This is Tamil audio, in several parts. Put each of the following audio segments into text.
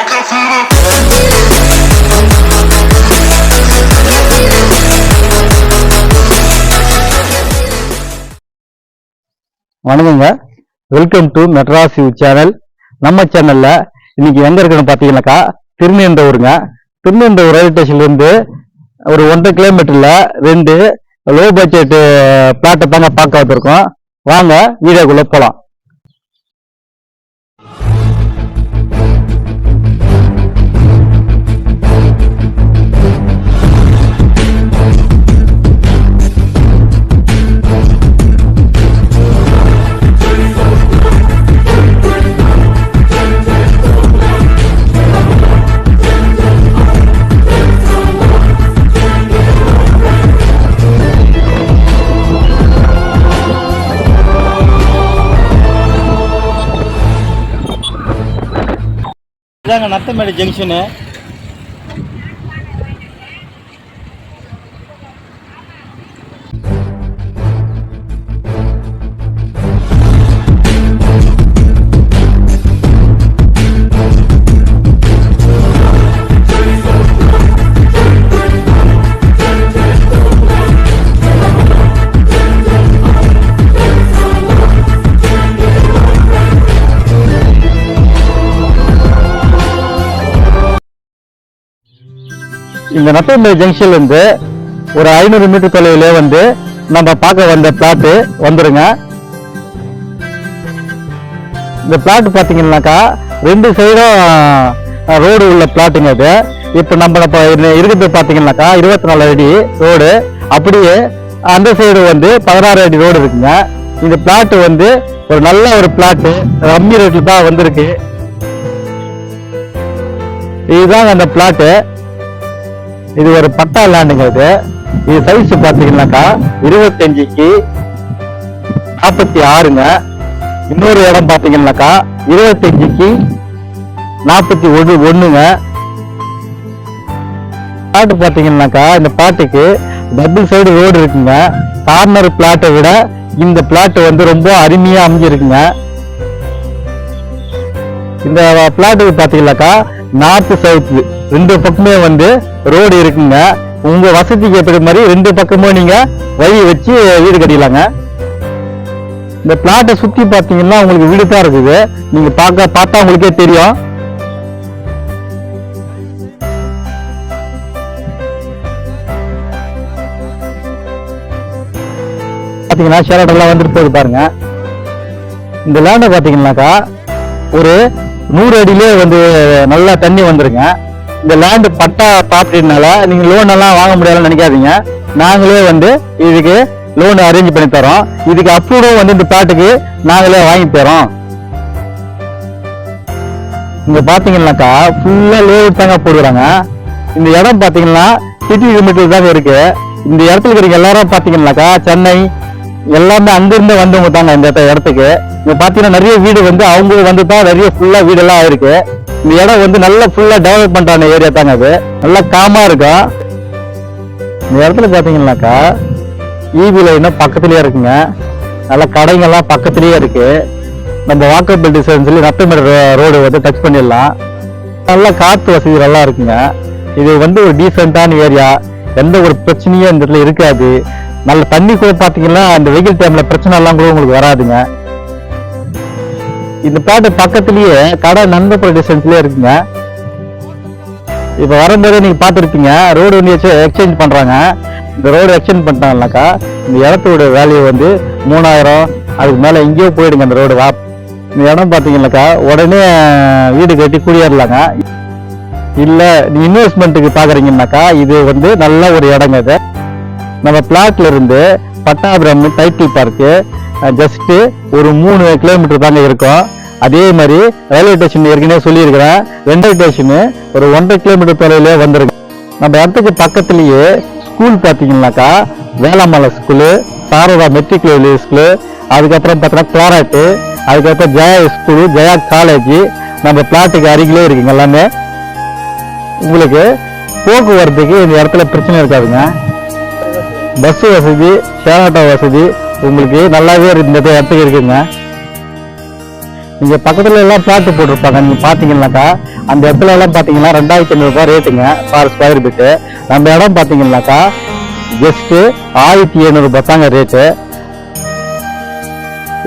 வணக்கங்க, welcome to Madras you channel. நம்ம சேனல்ல இன்னைக்கு எங்க இருக்குன்னு பாத்தீங்கன்னாக்கா திருநெந்தூருங்க. திருநெந்தூர் ரயில்வே ஸ்டேஷன்ல இருந்து ஒரு 1.5 கிலோமீட்டர்ல 2 லோ பட்ஜெட் பிளாட்டை தாங்க பார்க்க வந்திருக்கோம். வாங்க வீடியோக்குள்ள போலாம். இதாங்க நத்தமேடு ஜங்ஷனு. இந்த நத்தமேடு ஜங்ஷன்ல இருந்து ஒரு 500 மீட்டர் தொலைவிலே வந்து நம்ம பார்க்க வந்த பிளாட் வந்துருங்க. இந்த பிளாட் பாத்தீங்கன்னாக்கா 2 சைடும் ரோடு உள்ள பிளாட்டுங்க. அது இப்ப நம்ம இருக்கிறது பாத்தீங்கன்னாக்கா 24 அடி ரோடு, அப்படியே அந்த சைடு வந்து 16 அடி ரோடு இருக்குங்க. இந்த பிளாட் வந்து ஒரு நல்ல ஒரு பிளாட், கம்மி ரேட்ல தான் வந்திருக்கு. இதுதாங்க அந்த பிளாட். இது ஒரு பட்டா லேண்டுங்க. இது சைஸ் பாத்தீங்கன்னாக்கா 25க்கு 46ங்க. இன்னொரு இடம் பாத்தீங்கன்னாக்கா 25க்கு 41ங்க. பிளாட் பாத்தீங்கன்னாக்கா இந்த பிளாட்டுக்கு டபுள் சைடு ரோடு இருக்குங்க. கார்னர் பிளாட்டை விட இந்த பிளாட் வந்து ரொம்ப அருமையா அமைஞ்சிருக்குங்க. இந்த பிளாட்டுக்கு பாத்தீங்கன்னாக்கா நார்த் சவுத் 2 பக்கமே வந்து ரோடு இருக்குங்க. உங்க வசதிக்கு ஏற்ற மாதிரி 2 பக்கமும் நீங்க வழி வச்சு வீடு கட்டிடலாங்க. இந்த பிளாட்டை சுத்தி பாத்தீங்கன்னா உங்களுக்கு வீடு தான் இருக்குது. நீங்க பார்த்தா உங்களுக்கே தெரியும். பாத்தீங்கன்னா ஷேரட்டெல்லாம் வந்துட்டு போகுது பாருங்க. இந்த லேண்டை பாத்தீங்கன்னாக்கா ஒரு 100 அடியிலே வந்து நல்லா தண்ணி வந்துருங்க. இந்த லேண்டு பட்டா ப்ராப்பர்ட்டினால நீங்க லோன் எல்லாம் வாங்க முடியாதுன்னு நினைக்காதீங்க. நாங்களே வந்து இதுக்கு லோன் அரேஞ்ச் பண்ணி தரோம். இதுக்கு அப்ரூவும் வந்து இந்த பிளாட்டுக்கு நாங்களே வாங்கி தரோம். இங்க பாத்தீங்கன்னாக்கா ஃபுல்லா லேஅவுட் தாங்க போடுறாங்க. இந்த இடம் பாத்தீங்கன்னா சிட்டி லிமிட்டில் தாங்க இருக்கு. இந்த இடத்துல இருக்கிற எல்லாரும் பாத்தீங்கன்னாக்கா சென்னை எல்லாமே அங்கிருந்து வந்தவங்க தாங்க இந்த இடத்துக்கு. இங்க பாத்தீங்கன்னா நிறைய வீடு வந்து அவங்க வந்து தான் நிறைய ஃபுல்லா வீடெல்லாம் ஆயிருக்கு. இந்த இடம் வந்து நல்லா ஃபுல்லா டெவலப்மெண்ட் ஆன ஏரியா தாங்க. அது நல்லா காமா இருக்கும். இந்த இடத்துல பாத்தீங்கன்னாக்கா ஈபி லைனும் பக்கத்துலயே இருக்குங்க. நல்ல கடைங்கெல்லாம் பக்கத்துலயே இருக்கு. நம்ம வாக்கபிள் டிஸ்டன்ஸ் சொல்லி நத்தமேடு ரோடு வந்து டச் பண்ணிடலாம். நல்லா காத்து வசதி நல்லா இருக்குங்க. இது வந்து ஒரு டீசென்டான ஏரியா. எந்த ஒரு பிரச்சனையும் இந்த இடத்துல இருக்காது. நல்ல தண்ணி கூட பாத்தீங்கன்னா அந்த வெயில் டைம்ல பிரச்சனை எல்லாம் கூட உங்களுக்கு வராதுங்க. இந்த பிளாட் பக்கத்திலேயே கடை நண்பர் டிஸ்டன்ஸ்லயே இருக்குங்க. இப்ப வரும்போது நீங்க பாத்துருப்பீங்க ரோடு வந்து எக்ஸ்சேஞ்ச் பண்றாங்க. இந்த ரோடு எக்ஸ்சேஞ்ச் பண்ணிட்டாங்கனாக்கா இந்த இடத்தோட வேல்யூ வந்து 3000 அதுக்கு மேல எங்கேயோ போயிடுங்க. அந்த ரோடு இந்த இடம் பாத்தீங்கன்னாக்கா உடனே வீடு கட்டி குடியேறலாங்க. இல்ல நீ இன்வெஸ்ட்மெண்ட்டுக்கு பாக்குறீங்கன்னாக்கா இது வந்து நல்ல ஒரு இடங்க. இது நம்ம பிளாட்ல இருந்து பட்டாபுரம் டைட்டில் பார்க்கு ஜஸ்ட் ஒரு 3 கிலோமீட்டர் தாங்க இருக்கும். அதே மாதிரி ரயில்வே ஸ்டேஷன் ஏற்கனவே சொல்லியிருக்கிறேன். ரயில்வே ஸ்டேஷனு ஒரு 1.5 கிலோமீட்டர் தொலைவிலே வந்துருக்கு. நம்ம இடத்துக்கு பக்கத்துலயே ஸ்கூல் பாத்தீங்கன்னாக்கா வேளாமலை ஸ்கூலு, சாரதா மெட்ரிகுலேஷன் ஸ்கூலு, அதுக்கப்புறம் பார்த்தீங்கன்னா கிளாரட்டு, அதுக்கப்புறம் ஜெயா ஸ்கூலு, ஜெயா காலேஜ் நம்ம பிளாட்டுக்கு அருகிலே இருக்குங்க. எல்லாமே உங்களுக்கு போக்குவரத்துக்கு இந்த இடத்துல பிரச்சனை இருக்காதுங்க. பஸ் வசதி, ஷேர் ஆட்டோ வசதி உங்களுக்கு நல்லாவே இந்த இடத்துக்கு இருக்குங்க. நீங்க பக்கத்துல எல்லாம் பிளாட் போட்டிருப்பாங்க, நீங்க பாத்தீங்கன்னாக்கா அந்த இடத்துல எல்லாம் பாத்தீங்கன்னா 2500 ரூபாய் ரேட்டுங்க ஃபார் ஸ்கொயர் ஃபீட்டு. நம்ம இடம் பாத்தீங்கன்னாக்கா ஜஸ்ட் 1700 ரூபாய் தாங்க ரேட்டு.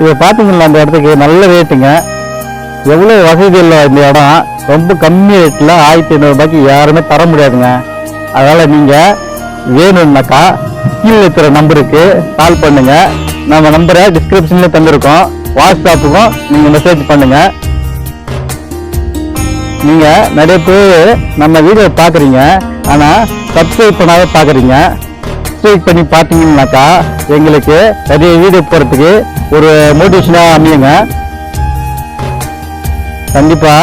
இதை பாத்தீங்கன்னா அந்த இடத்துக்கு நல்ல ரேட்டுங்க. எவ்வளவு வசதி இல்லை இந்த இடம், ரொம்ப கம்மி ரேட்ல 1500 ரூபாய்க்கு யாருமே தர முடியாதுங்க. அதனால நீங்க வேணும்னாக்கா கீழே இருக்கிற நம்பருக்கு கால் பண்ணுங்க. நம்ம நம்பரை டிஸ்கிரிப்ஷன்ல தந்திருக்கோம். வாட்ஸ்அப்புக்கும் நீங்க மெசேஜ் பண்ணுங்க. நீங்க நிறைய பேர் நம்ம வீடியோ பாக்குறீங்க, ஆனா சப்ஸ்கிரைப் பண்ணாத பாக்குறீங்க. சப்ஸ்கிரைப் பண்ணி பாத்தீங்கன்னாக்கா எங்களுக்கு நிறைய வீடியோ போறதுக்கு ஒரு மோட்டிவேஷனா அமையுங்க. கண்டிப்பா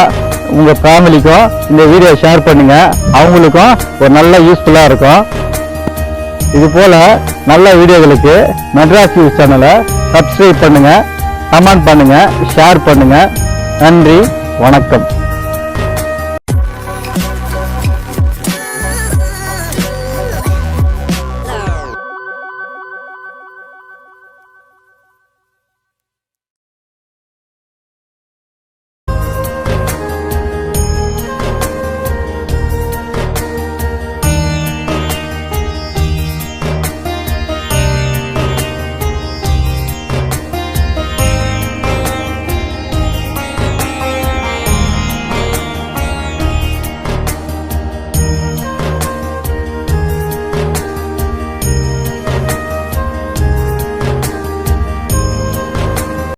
உங்க ஃபேமிலிக்கும் இந்த வீடியோ ஷேர் பண்ணுங்க, அவங்களுக்கும் ஒரு நல்ல யூஸ்ஃபுல்லா இருக்கும். இது போல நல்ல வீடியோகளுக்கு மெட்ராஸ் நியூஸ் சேனலை சப்ஸ்கிரைப் பண்ணுங்க, கமெண்ட் பண்ணுங்க, ஷேர் பண்ணுங்க. நன்றி, வணக்கம்.